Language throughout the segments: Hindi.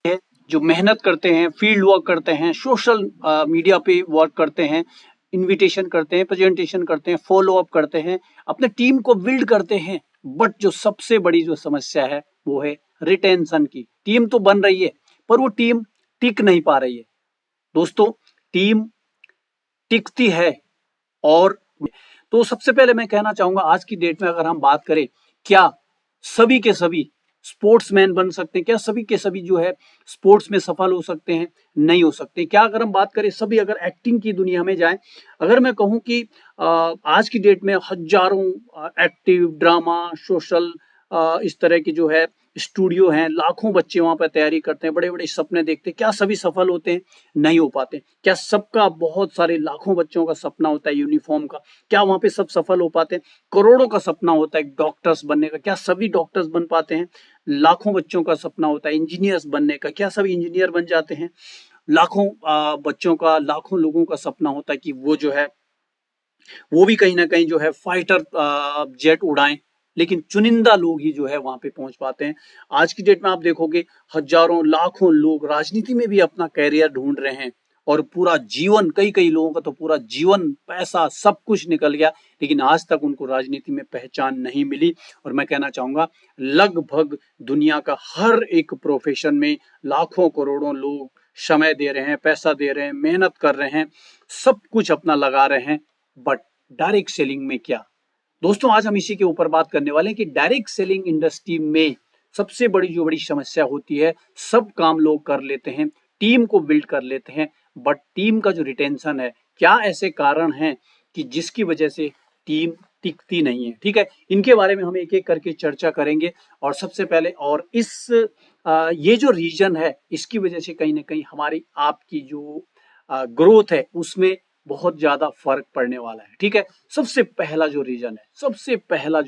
हैं, जो मेहनत करते हैं, फील्ड वर्क करते हैं, सोशल मीडिया पे वर्क करते हैं, इनविटेशन करते हैं, प्रेजेंटेशन करते हैं, फॉलो अप करते हैं, अपने टीम को बिल्ड करते हैं। बट जो सबसे बड़ी जो समस्या है वो है रिटेंशन की। टीम तो बन रही है पर वो टीम टिक नहीं पा रही है। दोस्तों, टीम टिकती है और तो सबसे पहले मैं कहना चाहूंगा, आज की डेट में अगर हम बात करें, क्या सभी के सभी स्पोर्ट्समैन बन सकते हैं? क्या सभी के सभी जो है स्पोर्ट्स में सफल हो सकते हैं? नहीं हो सकते। क्या अगर हम बात करें सभी अगर एक्टिंग की दुनिया में जाएं, अगर मैं कहूं कि आज की डेट में हजारों एक्टिव ड्रामा सोशल इस तरह की जो है स्टूडियो हैं, लाखों बच्चे वहां पर तैयारी करते हैं, बड़े बड़े सपने देखते हैं, क्या सभी सफल होते हैं? नहीं हो पाते। क्या सबका, बहुत सारे लाखों बच्चों का सपना होता है यूनिफॉर्म का, क्या वहां पे सब सफल हो पाते हैं? करोड़ों का सपना होता है डॉक्टर्स बनने का, क्या सभी डॉक्टर्स बन पाते हैं? लाखों बच्चों का सपना होता है इंजीनियर्स बनने का, क्या सभी इंजीनियर बन जाते हैं? लाखों बच्चों का, लाखों लोगों का सपना होता है कि वो जो है वो भी कहीं ना कहीं जो है फाइटर जेट उड़ाएं, लेकिन चुनिंदा लोग ही जो है वहां पे पहुंच पाते हैं। आज की डेट में आप देखोगे हजारों लाखों लोग राजनीति में भी अपना कैरियर ढूंढ रहे हैं और पूरा जीवन, कई कई लोगों का तो पूरा जीवन, पैसा सब कुछ निकल गया, लेकिन आज तक उनको राजनीति में पहचान नहीं मिली। और मैं कहना चाहूंगा लगभग दुनिया का हर एक प्रोफेशन में लाखों करोड़ों लोग समय दे रहे हैं, पैसा दे रहे हैं, मेहनत कर रहे हैं, सब कुछ अपना लगा रहे हैं। बट डायरेक्ट सेलिंग में क्या? दोस्तों, आज हम इसी के ऊपर बात करने वाले हैं कि डायरेक्ट सेलिंग इंडस्ट्री में सबसे बड़ी जो बड़ी समस्या होती है, सब काम लोग कर लेते हैं, टीम को बिल्ड कर लेते हैं, बट टीम का जो रिटेंशन है, क्या ऐसे कारण हैं कि जिसकी वजह से टीम टिकती नहीं है? ठीक है, इनके बारे में हम एक एक करके चर्चा करेंगे। और सबसे पहले, और इस ये जो रीजन है, इसकी वजह से कहीं ना कहीं हमारी आपकी जो ग्रोथ है उसमें बहुत ज्यादा फर्क पड़ने वाला है। ठीक है, सबसे पहला जो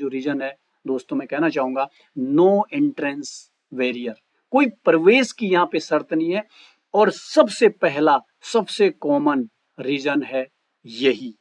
रीजन है दोस्तों, मैं कहना चाहूंगा नो एंट्रेंस वेरियर। कोई प्रवेश की यहाँ पे शर्त नहीं है। और सबसे पहला, सबसे कॉमन रीजन है यही,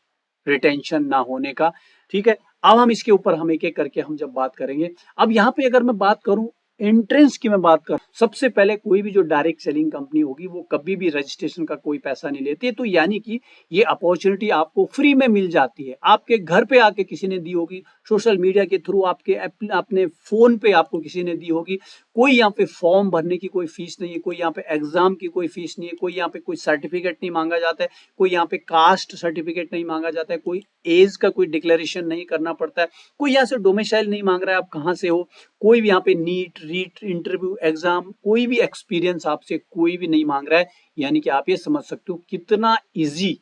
रिटेंशन ना होने का। ठीक है, अब हम इसके ऊपर हम एक एक करके हम जब बात करेंगे। अब यहाँ पे अगर मैं बात करूं एंट्रेंस की, मैं बात कर, सबसे पहले कोई भी जो डायरेक्ट सेलिंग कंपनी होगी वो कभी भी रजिस्ट्रेशन का कोई पैसा नहीं लेती है। तो यानी कि ये अपॉर्चुनिटी आपको फ्री में मिल जाती है, आपके घर पे आके किसी ने दी होगी, सोशल मीडिया के थ्रू आपके अपने फोन पे आपको किसी ने दी होगी। कोई यहाँ पे फॉर्म भरने की कोई फीस नहीं है, कोई यहाँ पे एग्जाम की कोई फीस नहीं है, कोई यहाँ पे कोई सर्टिफिकेट नहीं मांगा जाता है, कोई यहाँ पे कास्ट सर्टिफिकेट नहीं मांगा जाता है, कोई एज का कोई डिक्लेरेशन नहीं करना पड़ता है, कोई यहाँ से डोमिसाइल नहीं मांग रहा है आप कहाँ से हो, कोई भी यहाँ पे नीट रीट इंटरव्यू एग्जाम कोई भी एक्सपीरियंस आपसे कोई भी नहीं मांग रहा है। यानी कि आप ये समझ सकते हो कितना इजी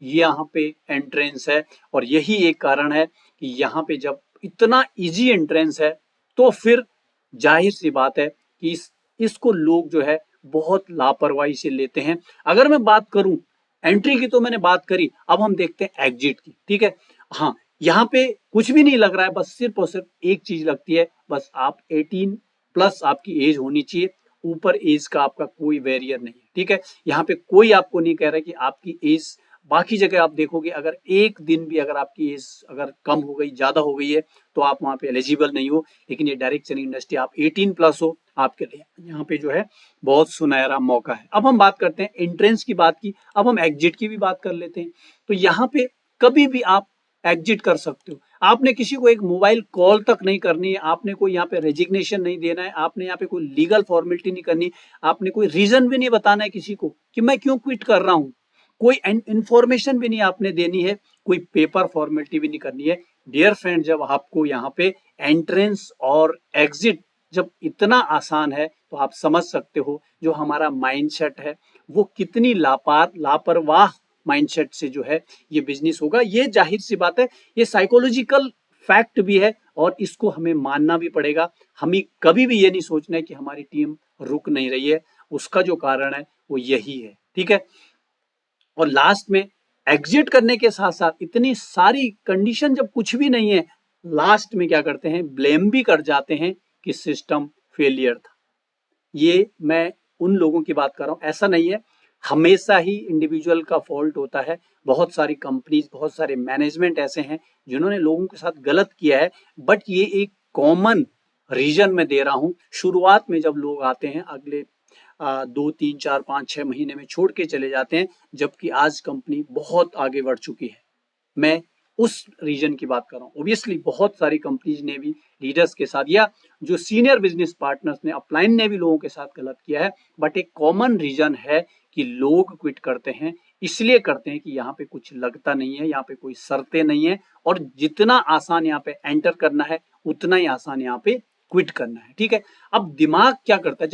यहाँ पे एंट्रेंस है। और यही एक कारण है कि यहाँ पे जब इतना इजी एंट्रेंस है तो फिर जाहिर सी बात है कि इसको लोग जो है बहुत लापरवाही से लेते हैं। अगर मैं बात करूं एंट्री की, तो मैंने बात करी, अब हम देखते हैं एग्जिट की। ठीक है, हाँ, यहाँ पे कुछ भी नहीं लग रहा है, बस सिर्फ और सिर्फ एक चीज लगती है, बस आप 18 प्लस आपकी एज होनी चाहिए, ऊपर एज का आपका कोई बैरियर नहीं है। ठीक है, यहाँ पे कोई आपको नहीं कह रहा कि आपकी एज, बाकी जगह आप देखोगे अगर एक दिन भी अगर आपकी एज अगर कम हो गई, ज्यादा हो गई है, तो आप वहां पे एलिजिबल नहीं हो। लेकिन ये डायरेक्ट सेलिंग इंडस्ट्री, आप 18 प्लस हो, आपके लिए यहाँ पे जो है बहुत सुनहरा मौका है। अब हम बात करते हैं एंट्रेंस की बात की, अब हम एग्जिट की भी बात कर लेते हैं। तो यहाँ पे कभी भी आप एग्जिट कर सकते हो। आपने किसी को एक मोबाइल कॉल तक नहीं करनी है, आपने कोई यहाँ पे रेजिग्नेशन नहीं देना है, आपने यहाँ पे कोई लीगल फॉर्मेलिटी नहीं करनी, आपने कोई रीजन भी नहीं बताना है किसी को कि मैं क्यों क्विट कर रहा हूँ, कोई इंफॉर्मेशन भी नहीं आपने देनी है, कोई पेपर फॉर्मेलिटी भी नहीं करनी है। डियर फ्रेंड, जब आपको यहाँ पे एंट्रेंस और एग्जिट जब इतना आसान है, तो आप समझ सकते हो जो हमारा माइंडसेट है वो कितनी लापरवाह माइंडसेट से जो है ये बिजनेस होगा। ये जाहिर सी बात है, ये साइकोलॉजिकल फैक्ट भी है और इसको हमें मानना भी पड़ेगा। हमें कभी भी ये नहीं सोचना है कि हमारी टीम रुक नहीं रही है, उसका जो कारण है वो यही है। ठीक है, और लास्ट में एग्जिट करने के साथ साथ इतनी सारी कंडीशन जब कुछ भी नहीं है, लास्ट में क्या करते हैं, ब्लेम भी कर जाते हैं कि सिस्टम फेलियर था। ये मैं उन लोगों की बात कर रहा हूं, ऐसा नहीं है हमेशा ही इंडिविजुअल का फॉल्ट होता है। बहुत सारी कंपनीज, बहुत सारे मैनेजमेंट ऐसे हैं जिन्होंने लोगों के साथ गलत किया है, बट ये एक कॉमन रीजन में दे रहा हूं। शुरुआत में जब लोग आते हैं, अगले 2 3 4 5 6 महीने में छोड़ के चले जाते हैं, जबकि आज कंपनी बहुत आगे बढ़ चुकी है। मैं उस रीजन की बात कर रहा हूँ। ऑब्वियसली बहुत सारी कंपनीज ने भी लीडर्स के साथ या जो सीनियर बिजनेस पार्टनर्स ने, अपलाइन ने भी लोगों के साथ गलत किया है, बट एक कॉमन रीजन है कि लोग क्विट करते हैं। इसलिए करते हैं कि यहाँ पे कुछ लगता नहीं है, यहाँ पे कोई शर्तें नहीं है, और जितना आसान यहाँ पे एंटर करना है उतना ही आसान यहाँ पे क्विट करना है। ठीक है, अब दिमाग क्या करता है,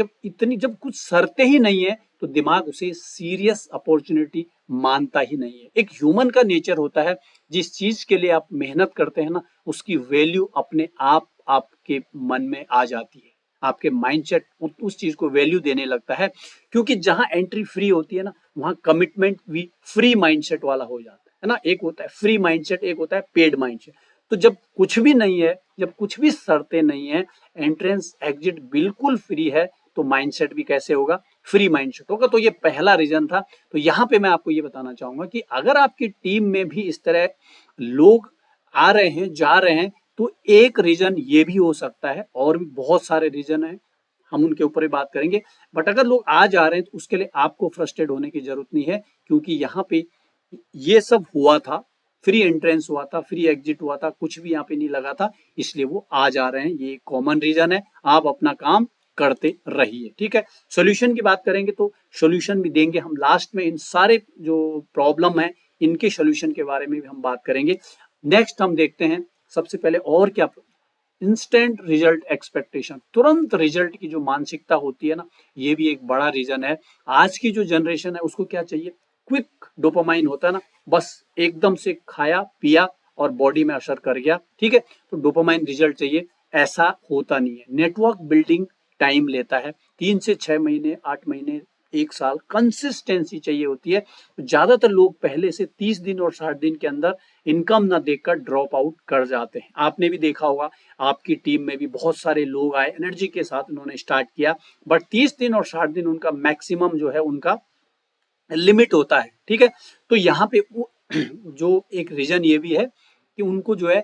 जब कुछ शर्तें ही नहीं है तो दिमाग उसे सीरियस अपॉर्चुनिटी मानता ही नहीं है। एक ह्यूमन का नेचर होता है, जिस चीज के लिए आप मेहनत करते हैं ना, उसकी वैल्यू अपने आप आपके मन में आ जाती है। आपके माइंडसेट उस चीज को वैल्यू देने लगता है, क्योंकि जहां एंट्री फ्री होती है ना, वहां कमिटमेंट भी फ्री माइंडसेट वाला हो जाता है ना। एक होता है फ्री माइंडसेट, एक होता है पेड माइंडसेट। तो जब कुछ भी नहीं है, जब कुछ भी शर्तें नहीं है, एंट्रेंस एग्जिट बिल्कुल फ्री है, तो माइंडसेट भी कैसे होगा, फ्री माइंडसेट होगा। तो ये पहला रीजन था। तो यहाँ पे मैं आपको ये बताना चाहूंगा कि अगर आपकी टीम में भी इस तरह लोग आ रहे हैं, जा रहे हैं, तो एक रीजन ये भी हो सकता है, और भी बहुत सारे रीजन है, हम उनके ऊपर ही बात करेंगे। बट अगर लोग आ जा रहे हैं तो उसके लिए आपको फ्रस्ट्रेट होने की जरूरत नहीं है, क्योंकि यहाँ पे ये सब हुआ था, फ्री एंट्रेंस हुआ था, फ्री एग्जिट हुआ था, कुछ भी यहाँ पे नहीं लगा था, इसलिए वो आ जा रहे हैं। ये कॉमन रीजन है। आप अपना काम करते रहिए। ठीक है, सोल्यूशन की बात करेंगे तो सोल्यूशन भी देंगे हम लास्ट में। इन सारे जो प्रॉब्लम है, इनके सोल्यूशन के बारे में भी हम बात करेंगे। नेक्स्ट हम देखते हैं सबसे पहले और क्या, इंस्टेंट रिजल्ट एक्सपेक्टेशन, तुरंत रिजल्ट की जो मानसिकता होती है ना, ये भी एक बड़ा रीजन है। आज की जो जनरेशन है उसको क्या चाहिए, क्विक डोपामाइन होता है ना, बस एकदम से खाया पिया और बॉडी में असर कर गया। ठीक है, तो डोपामाइन रिजल्ट चाहिए, ऐसा होता नहीं है। नेटवर्क बिल्डिंग टाइम लेता है, 3 से 6 महीने, 8 महीने, 1 साल कंसिस्टेंसी चाहिए होती है। ज्यादातर लोग पहले से 30 दिन और 60 दिन के अंदर इनकम ना देखकर ड्रॉप आउट कर जाते हैं। आपने भी देखा होगा, आपकी टीम में भी बहुत सारे लोग आए, एनर्जी के साथ उन्होंने स्टार्ट किया, बट 30 दिन और 60 दिन उनका मैक्सिमम जो है उनका लिमिट होता है। ठीक है, तो यहाँ पे जो एक रीजन ये भी है कि उनको जो है,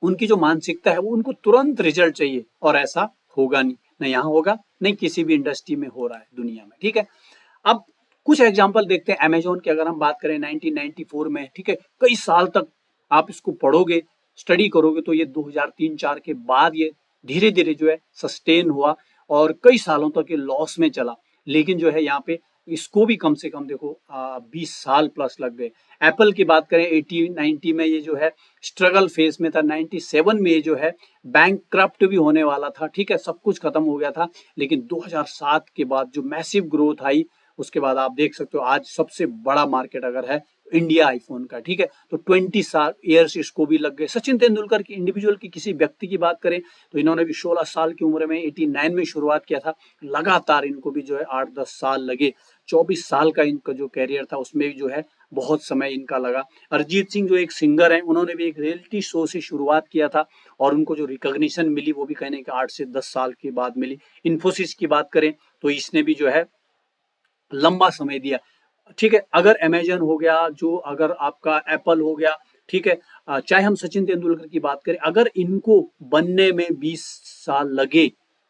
उनकी जो मानसिकता है वो उनको तुरंत रिजल्ट चाहिए, और ऐसा होगा नहीं, न यहाँ होगा, नहीं किसी भी इंडस्ट्री में हो रहा है दुनिया में। ठीक है, अब कुछ एग्जांपल देखते हैं। अमेजोन की अगर हम बात करें 1994 में, ठीक है, कई साल तक आप इसको पढ़ोगे, स्टडी करोगे, तो ये 2003-4 के बाद ये धीरे धीरे जो है सस्टेन हुआ, और कई सालों तक ये लॉस में चला। लेकिन जो है यहाँ पे इसको भी कम से कम देखो 20 साल प्लस लग गए। एप्पल की बात करें 80-90 में ये जो है स्ट्रगल फेज में था, 97 में ये जो है बैंकक्रप्ट भी होने वाला था। ठीक है, सब कुछ खत्म हो गया था, लेकिन 2007 के बाद जो मैसिव ग्रोथ आई, उसके बाद आप देख सकते हो आज सबसे बड़ा मार्केट अगर है इंडिया आईफोन का। ठीक है, तो 20 साल ईयर्स इसको भी लग गए। सचिन तेंदुलकर की इंडिविजुअल की किसी व्यक्ति की बात करें तो इन्होंने भी 16 साल की उम्र में 89 में शुरुआत किया था, लगातार इनको भी जो है 8-10 साल लगे। 24 साल का इनका जो कैरियर था उसमें भी जो है बहुत समय इनका लगा। अरिजीत सिंह जो एक सिंगर है, उन्होंने भी एक रियलिटी शो से शुरुआत किया था, और उनको जो रिकॉग्निशन मिली वो भी कहने के 8 से 10 साल के बाद मिली। इन्फोसिस की बात करें तो इसने भी जो है लंबा समय दिया। ठीक है, अगर अमेजन हो गया, जो अगर आपका एप्पल हो गया, ठीक है, चाहे हम सचिन तेंदुलकर की बात करें, अगर इनको बनने में 20 साल लगे,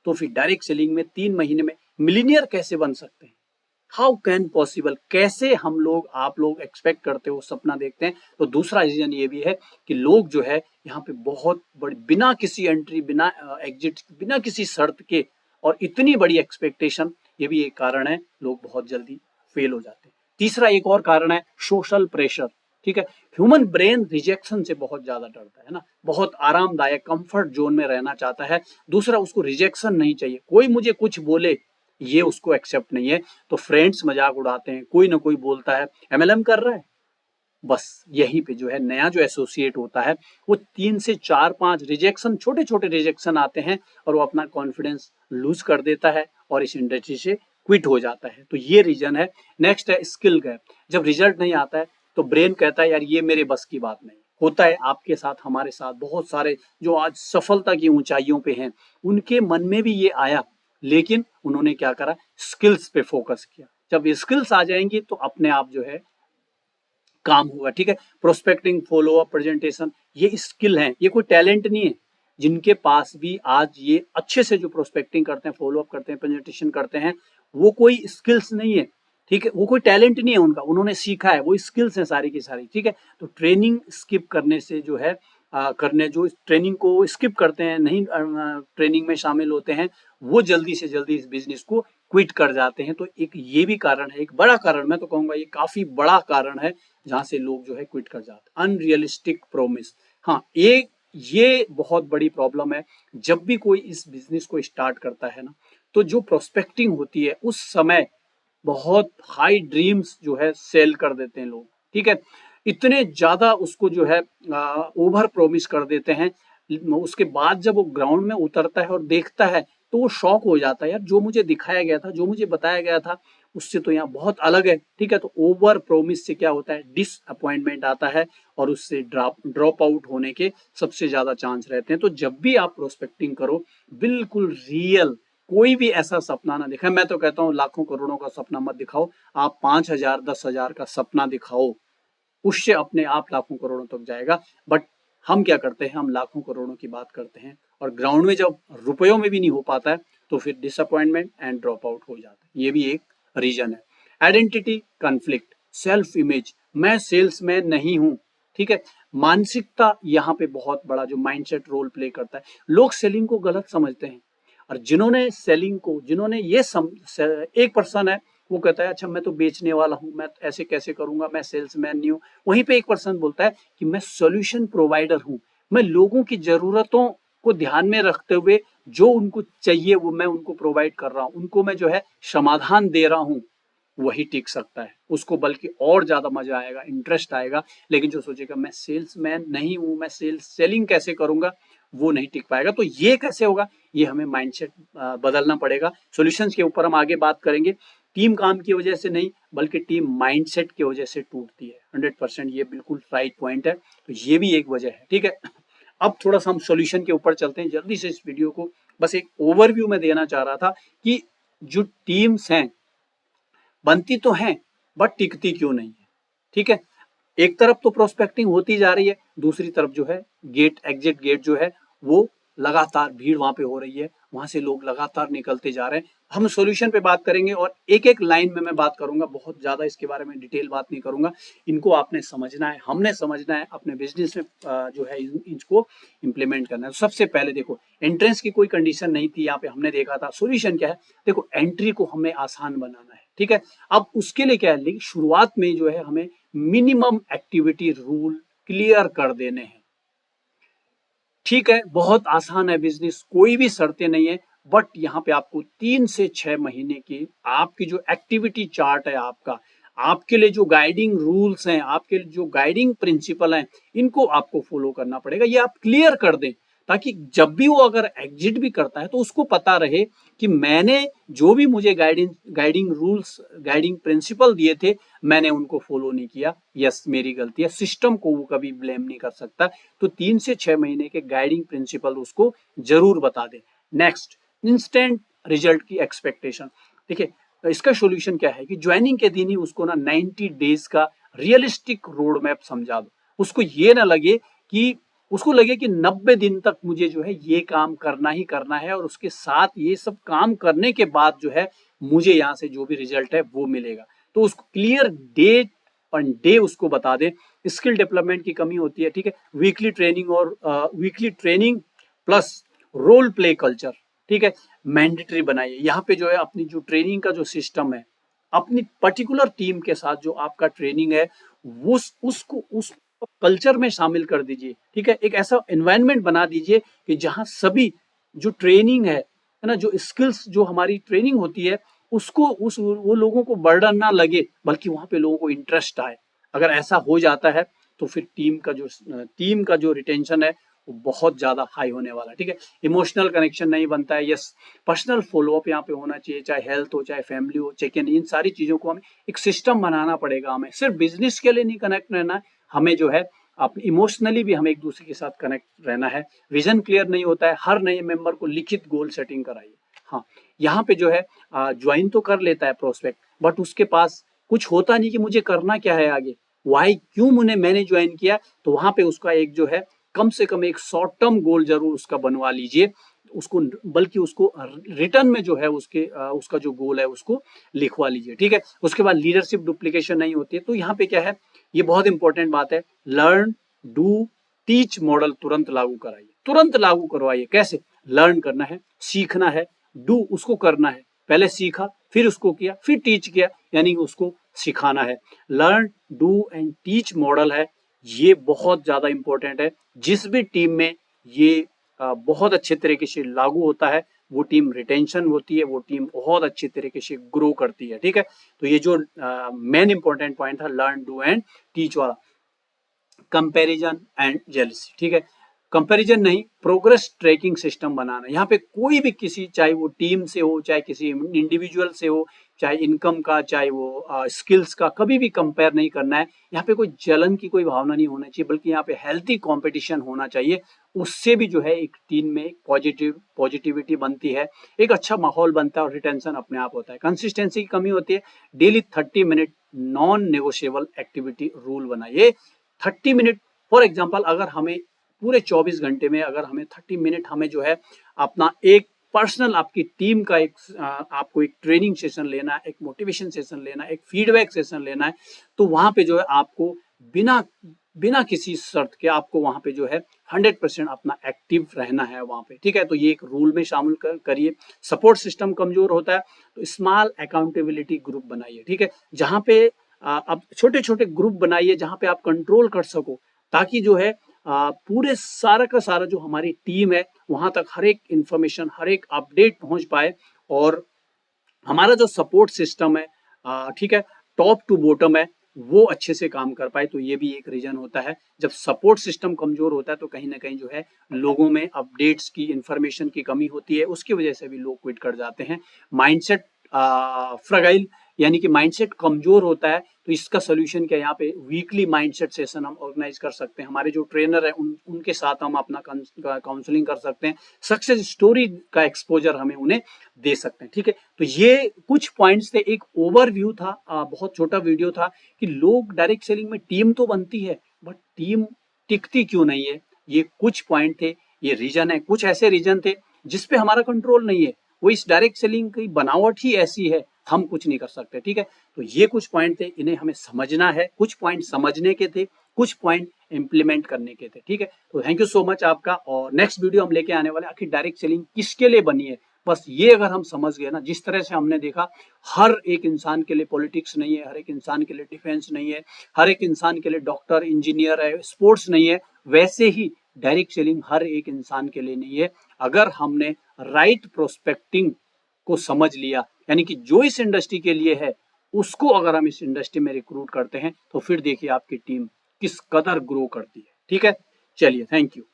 तो फिर डायरेक्ट सेलिंग में 3 महीने में मिलीनियर कैसे बन सकते हैं? हाउ कैन पॉसिबल, कैसे हम लोग, आप लोग एक्सपेक्ट करते हो, सपना देखते हैं? तो दूसरा रीजन ये भी है कि लोग जो है यहाँ पे बहुत बड़ी, बिना किसी एंट्री, बिना एग्जिट, बिना किसी शर्त के, और इतनी बड़ी एक्सपेक्टेशन, ये भी एक कारण है, लोग बहुत जल्दी फेल हो जाते हैं। तीसरा एक और कारण है सोशल प्रेशर। ठीक है, ह्यूमन ब्रेन रिजेक्शन से बहुत ज्यादा डरता है ना, बहुत आरामदायक कंफर्ट जोन में रहना चाहता है। दूसरा, उसको रिजेक्शन नहीं चाहिए, कोई मुझे कुछ बोले ये उसको एक्सेप्ट नहीं है। तो फ्रेंड्स मजाक उड़ाते हैं, कोई ना कोई बोलता है एमएलएम कर रहा है, बस यहीं पे जो है नया जो एसोसिएट होता है, वो 3 से 4-5 रिजेक्शन, छोटे छोटे रिजेक्शन आते हैं, और वो अपना कॉन्फिडेंस लूज कर देता है और इस इंडस्ट्री से क्विट हो जाता है। तो ये रीजन है। नेक्स्ट है स्किल गैप। जब रिजल्ट नहीं आता है तो ब्रेन कहता है यार ये मेरे बस की बात नहीं। होता है आपके साथ, हमारे साथ, बहुत सारे जो आज सफलता की ऊंचाइयों पे हैं, उनके मन में भी ये आया, लेकिन उन्होंने क्या करा, स्किल्स पे फोकस किया। जब स्किल्स आ जाएंगी तो अपने आप जो है काम होगा। ठीक है, प्रोस्पेक्टिंग, फॉलो अप, प्रेजेंटेशन, ये स्किल है, ये कोई टैलेंट नहीं है। जिनके पास भी आज ये अच्छे से जो प्रोस्पेक्टिंग करते हैं, फॉलो अप करते हैं, प्रेजेंटेशन करते हैं, वो कोई स्किल्स नहीं है, ठीक है, वो कोई टैलेंट नहीं है उनका, उन्होंने सीखा है, वो स्किल्स हैं सारी की सारी, ठीक है। तो ट्रेनिंग स्किप करने से जो है करने जो ट्रेनिंग को स्किप करते हैं, नहीं ट्रेनिंग में शामिल होते हैं, वो जल्दी से जल्दी इस बिजनेस को क्विट कर जाते हैं। तो एक ये भी कारण है, एक बड़ा कारण, मैं तो कहूँगा ये काफी बड़ा कारण है जहाँ से लोग जो है क्विट कर जाते हैं। अनरियलिस्टिक प्रोमिस, हाँ ये बहुत बड़ी प्रॉब्लम है। जब भी कोई इस बिजनेस को स्टार्ट करता है ना, तो जो प्रोस्पेक्टिंग होती है उस समय बहुत हाई ड्रीम्स जो है सेल कर देते हैं लोग, ठीक है, इतने ज्यादा उसको जो है ओवर प्रोमिस कर देते हैं। उसके बाद जब वो ग्राउंड में उतरता है और देखता है तो वो शॉक हो जाता है, यार जो मुझे दिखाया गया था, जो मुझे बताया गया था, उससे तो यहाँ बहुत अलग है, ठीक है। तो ओवर प्रोमिस से क्या होता है, डिसअपॉइंटमेंट आता है और उससे ड्रॉप आउट होने के सबसे ज्यादा चांस रहते हैं। तो जब भी आप प्रोस्पेक्टिंग करो, बिल्कुल रियल, कोई भी ऐसा सपना ना दिखाए। मैं तो कहता हूँ लाखों करोड़ों का सपना मत दिखाओ, आप 5,000 10,000 का सपना दिखाओ, उससे अपने आप लाखों करोड़ों तक जाएगा। बट हम क्या करते हैं, हम लाखों करोड़ों की बात करते हैं और ग्राउंड में जब रुपयों में भी नहीं हो पाता है तो फिर डिसअपॉइंटमेंट एंड ड्रॉप आउट हो जाता है। ये भी एक रीजन है। आइडेंटिटी कॉन्फ्लिक्ट, सेल्फ इमेज, मैं सेल्समैन नहीं हूं, ठीक है। मानसिकता यहाँ पे बहुत बड़ा जो माइंडसेट रोल प्ले करता है। लोग सेलिंग को गलत समझते हैं और जिन्होंने सेलिंग को, जिन्होंने एक पर्सन है वो कहता है अच्छा मैं तो बेचने वाला हूं, मैं ऐसे कैसे करूंगा, मैं सेल्समैन नहीं हूं। वहीं पे एक पर्सन बोलता है कि मैं सॉल्यूशन प्रोवाइडर हूं, मैं लोगों की जरूरतों को ध्यान में रखते हुए जो उनको चाहिए वो मैं उनको प्रोवाइड कर रहा हूं, उनको मैं जो है समाधान दे रहा हूं। वही टिक सकता है, उसको बल्कि और ज्यादा मजा आएगा, इंटरेस्ट आएगा। लेकिन जो सोचेगा मैं सेल्समैन नहीं हूं, मैं सेलिंग कैसे करूंगा, वो नहीं टिक पाएगा। तो ये कैसे होगा, ये हमें माइंडसेट बदलना पड़ेगा। सॉल्यूशंस के ऊपर हम आगे बात करेंगे। टीम काम की वजह से नहीं बल्कि टीम माइंडसेट की वजह से टूटती है। 100% ये बिल्कुल राइट पॉइंट है। तो ये भी एक वजह है, ठीक है। अब थोड़ा सा हम सॉल्यूशन के ऊपर चलते हैं जल्दी से। इस वीडियो को बस एक ओवरव्यू में देना चाह रहा था कि जो टीम्स हैं बनती तो हैं बट टिकती क्यों नहीं है, ठीक है। एक तरफ तो प्रोस्पेक्टिंग होती जा रही है, दूसरी तरफ जो है एग्जिट गेट जो है वो लगातार भीड़ वहां पे हो रही है, वहां से लोग लगातार निकलते जा रहे हैं। हम सॉल्यूशन पे बात करेंगे और एक एक लाइन में मैं बात करूंगा, बहुत ज्यादा इसके बारे में डिटेल बात नहीं करूंगा। इनको आपने समझना है, हमने समझना है, अपने बिजनेस में जो है इनको इम्प्लीमेंट करना है। तो सबसे पहले देखो, एंट्रेंस की कोई कंडीशन नहीं थी यहाँ पे, हमने देखा था। सॉल्यूशन क्या है, देखो एंट्री को हमें आसान बनाना है, ठीक है। अब उसके लिए क्या है, लेकिन शुरुआत में जो है हमें मिनिमम एक्टिविटी रूल क्लियर कर देने हैं, ठीक है। बहुत आसान है बिजनेस, कोई भी शर्तें नहीं है। बट यहाँ पे आपको 3 से 6 महीने की आपकी जो एक्टिविटी चार्ट है, आपके लिए जो गाइडिंग रूल्स हैं, आपके लिए जो गाइडिंग प्रिंसिपल हैं, इनको आपको फॉलो करना पड़ेगा। ये आप क्लियर कर दें ताकि जब भी वो अगर एग्जिट भी करता है तो उसको पता रहे कि मैंने जो भी मुझे गाइडिंग रूल्स, गाइडिंग प्रिंसिपल दिए थे, मैंने उनको फॉलो नहीं किया। यस, मेरी गलती है। सिस्टम को वो कभी ब्लेम नहीं कर सकता। तो 3 से 6 महीने के गाइडिंग प्रिंसिपल उसको जरूर बता दे। नेक्स्ट, इंस्टेंट रिजल्ट की एक्सपेक्टेशन। देखिए इसका सॉल्यूशन क्या है कि ज्वाइनिंग के दिन ही उसको ना 90 डेज का रियलिस्टिक रोड मैप समझा दो। उसको ये ना लगे कि, उसको लगे कि 90 दिन तक मुझे जो है ये काम करना ही करना है और उसके साथ ये सब काम करने के बाद जो है मुझे यहाँ से जो भी रिजल्ट है वो मिलेगा। तो उसको क्लियर डेट और डे उसको बता दे। स्किल डेवलपमेंट की कमी होती है, ठीक है। Weekly training plus role play culture, ठीक है, मैंडेटरी बनाइए। यहाँ पे जो है अपनी जो ट्रेनिंग का जो सिस्टम है, अपनी पर्टिकुलर टीम के साथ जो आपका ट्रेनिंग है उस कल्चर में शामिल कर दीजिए, ठीक है। एक ऐसा एनवायरनमेंट बना दीजिए कि जहां सभी जो ट्रेनिंग है ना, जो स्किल्स जो हमारी ट्रेनिंग होती है उसको वो लोगों को बर्डन ना लगे बल्कि वहां पे लोगों को इंटरेस्ट आए। अगर ऐसा हो जाता है तो फिर टीम का जो रिटेंशन है वो बहुत ज्यादा हाई होने वाला है, ठीक है। इमोशनल कनेक्शन नहीं बनता है, यस। पर्सनल फॉलोअप यहाँ पे होना चाहिए, चाहे हेल्थ हो, चाहे फैमिली हो, चेक इन सारी चीजों को हमें एक सिस्टम बनाना पड़ेगा। हमें सिर्फ बिजनेस के लिए नहीं कनेक्ट रहना है, हमें जो है आप इमोशनली भी हमें एक दूसरे के साथ कनेक्ट रहना है। विजन क्लियर नहीं होता है, हर नए मेंबर को लिखित गोल सेटिंग कराइए। हाँ, यहाँ पे जो है ज्वाइन तो कर लेता है प्रोस्पेक्ट बट उसके पास कुछ होता नहीं कि मुझे करना क्या है आगे, वाई, क्यों मैंने ज्वाइन किया। तो वहां पे उसका एक जो है कम से कम एक शॉर्ट टर्म गोल जरूर उसका बनवा लीजिए उसको, बल्कि उसको रिटर्न में जो है उसका जो गोल है उसको लिखवा लीजिए, ठीक है। उसके बाद लीडरशिप डुप्लीकेशन नहीं होती है। तो यहाँ पे क्या है, ये बहुत इंपॉर्टेंट बात है, लर्न डू टीच मॉडल तुरंत लागू कराइए, तुरंत लागू करवाइए। कैसे? लर्न करना है, सीखना है, डू उसको करना है, पहले सीखा फिर उसको किया फिर टीच किया, यानी उसको सिखाना है। Learn do and teach model है, ये बहुत ज्यादा इंपॉर्टेंट है। जिस भी टीम में ये बहुत अच्छे तरीके से लागू होता है वो टीम रिटेंशन होती है, वो टीम बहुत अच्छे तरीके से ग्रो करती है, ठीक है। तो ये जो मेन इंपॉर्टेंट पॉइंट था लर्न डू एंड टीच वाला, कंपैरिजन एंड जेलसी, ठीक है। कंपैरिजन नहीं, प्रोग्रेस ट्रैकिंग सिस्टम बनाना। यहाँ पे कोई भी किसी, चाहे वो टीम से हो चाहे किसी इंडिविजुअल से हो, चाहे इनकम का चाहे वो स्किल्स का, कभी भी कंपेयर नहीं करना है। यहाँ पे कोई जलन की कोई भावना नहीं होना चाहिए, बल्कि यहाँ पे हेल्थी कंपटीशन होना चाहिए। उससे भी जो है एक टीम में पॉजिटिविटी बनती है, एक अच्छा माहौल बनता है और रिटेंशन अपने आप होता है। कंसिस्टेंसी की कमी होती है, daily 30 minute non negotiable activity rule बनाइए। 30 मिनट फॉर एग्जाम्पल, अगर हमें पूरे 24 घंटे में अगर हमें 30 मिनट हमें जो है अपना एक पर्सनल, आपकी टीम का एक आपको एक ट्रेनिंग सेशन लेना है, एक मोटिवेशन सेशन लेना है, एक फीडबैक सेशन लेना है, तो वहां पे जो है आपको बिना बिना किसी शर्त के आपको वहां पे जो है 100% अपना एक्टिव रहना है वहां पे, ठीक है। तो ये एक रूल में शामिल करिए। सपोर्ट सिस्टम कमजोर होता है तो स्मॉल अकाउंटेबिलिटी ग्रुप बनाइए, ठीक है। जहां पे अब छोटे छोटे ग्रुप बनाइए जहां पे आप कंट्रोल कर सको, ताकि जो है पूरे सारा का सारा जो हमारी टीम है वहां तक हर एक इंफॉर्मेशन, हर एक अपडेट पहुंच पाए, और हमारा जो सपोर्ट सिस्टम है, ठीक है, टॉप टू बॉटम है, वो अच्छे से काम कर पाए। तो ये भी एक रीजन होता है। जब सपोर्ट सिस्टम कमजोर होता है तो कहीं ना कहीं जो है लोगों में अपडेट्स की, इंफॉर्मेशन की कमी होती है, उसकी वजह से भी लोग क्विट कर जाते हैं। माइंडसेट फ्रगाइल, यानी कि माइंडसेट कमजोर होता है, तो इसका सोल्यूशन क्या है, यहाँ पे वीकली माइंडसेट सेशन हम ऑर्गेनाइज कर सकते हैं। हमारे जो ट्रेनर है उनके साथ हम अपना काउंसलिंग कर सकते हैं, सक्सेस स्टोरी का एक्सपोजर हमें उन्हें दे सकते हैं, ठीक है। तो ये कुछ पॉइंट्स थे, एक ओवरव्यू था, बहुत छोटा वीडियो था कि लोग डायरेक्ट सेलिंग में टीम तो बनती है बट टीम टिकती क्यों नहीं है। ये कुछ पॉइंट थे, ये रीजन है, कुछ ऐसे रीजन थे जिसपे हमारा कंट्रोल नहीं है। वो इस डायरेक्ट सेलिंग की बनावट ही ऐसी है, हम कुछ नहीं कर सकते, ठीक है। तो ये कुछ पॉइंट थे, इन्हें हमें समझना है, कुछ पॉइंट समझने के थे, कुछ पॉइंट इंप्लीमेंट करने के थे, ठीक है। तो थैंक यू सो मच आपका। और नेक्स्ट वीडियो हम लेके आने वाले आखिर डायरेक्ट सेलिंग किसके लिए बनी है, बस ये अगर हम समझ गए ना, जिस तरह से हमने देखा हर एक इंसान के लिए पॉलिटिक्स नहीं है, हर एक इंसान के लिए डिफेंस नहीं है, हर एक इंसान के लिए डॉक्टर इंजीनियर है, स्पोर्ट्स नहीं है, वैसे ही डायरेक्ट सेलिंग हर एक इंसान के लिए नहीं है। अगर हमने राइट प्रोस्पेक्टिंग को समझ लिया, यानी कि जो इस इंडस्ट्री के लिए है उसको अगर हम इस इंडस्ट्री में रिक्रूट करते हैं, तो फिर देखिए आपकी टीम किस कदर ग्रो करती है, ठीक है। चलिए, थैंक यू।